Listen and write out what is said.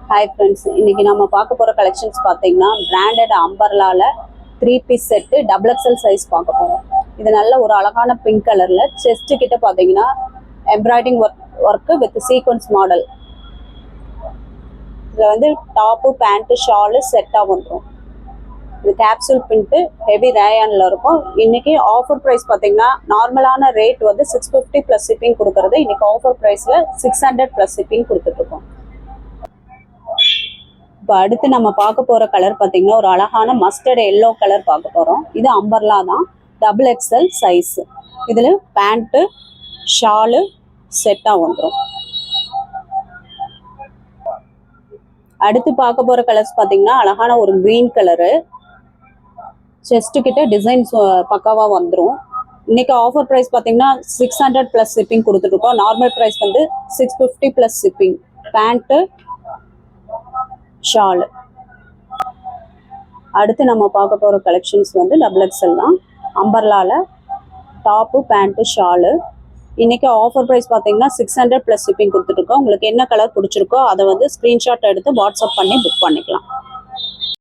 Hi friends, இன்னைக்கு நம்ம பார்க்க போகிற கலெக்ஷன்ஸ் பார்த்தீங்கன்னா பிராண்டட் அம்பர்லால 3 piece set double XL size பார்க்க போகிறோம். இது நல்ல ஒரு அழகான பிங்க் கலரில் செஸ்ட்டு கிட்ட பார்த்தீங்கன்னா embroidering work with sequins model. இதில் வந்து டாப்பு பேண்ட்டு ஷாலு செட்டாக வந்துடும். இது கேப்சூல் பிரிண்ட்டு ஹெவி ரேயானில் இருக்கும். இன்னைக்கு ஆஃபர் ப்ரைஸ் பார்த்தீங்கன்னா நார்மலான ரேட் வந்து 650 ப்ளஸ் ஷிப்பிங் கொடுக்குறது. இன்னைக்கு ஆஃபர் ப்ரைஸில் 600 ப்ளஸ் ஷிப்பிங் கொடுத்துட்ருக்கோம். இப்போ அடுத்து நம்ம பார்க்க போகிற கலர் பார்த்தீங்கன்னா ஒரு அழகான மஸ்டர்ட் எல்லோ கலர் பார்க்க போகிறோம். இது அம்பர்லா தான், டபுள் எக்ஸல் சைஸு. இதில் பேண்ட்டு ஷாலு செட்டாக வந்துடும். அடுத்து பார்க்க போகிற கலர்ஸ் பார்த்தீங்கன்னா அழகான ஒரு க்ரீன் கலரு. செஸ்ட்டு கிட்ட டிசைன்ஸ் பக்காவாக வந்துடும். இன்னைக்கு ஆஃபர் ப்ரைஸ் பார்த்தீங்கன்னா 600 ப்ளஸ் ஷிப்பிங் கொடுத்துட்ருக்கோம். நார்மல் ப்ரைஸ் வந்து 650 ப்ளஸ் ஷிப்பிங். Pant shawl. அடுத்து நம்ம பார்க்க போகிற கலெக்ஷன்ஸ் வந்து டபுள் எக்ஸல் தான். அம்பர்லால டாப்பு பேண்ட்டு ஷாலு. இன்றைக்கி ஆஃபர் ப்ரைஸ் பார்த்தீங்கன்னா 600 ப்ளஸ் ஷிப்பிங் கொடுத்துட்ருக்கோம். உங்களுக்கு என்ன கலர் பிடிச்சிருக்கோ அதை வந்து ஸ்க்ரீன்ஷாட் எடுத்து வாட்ஸ்அப் பண்ணி புக் பண்ணிக்கலாம்.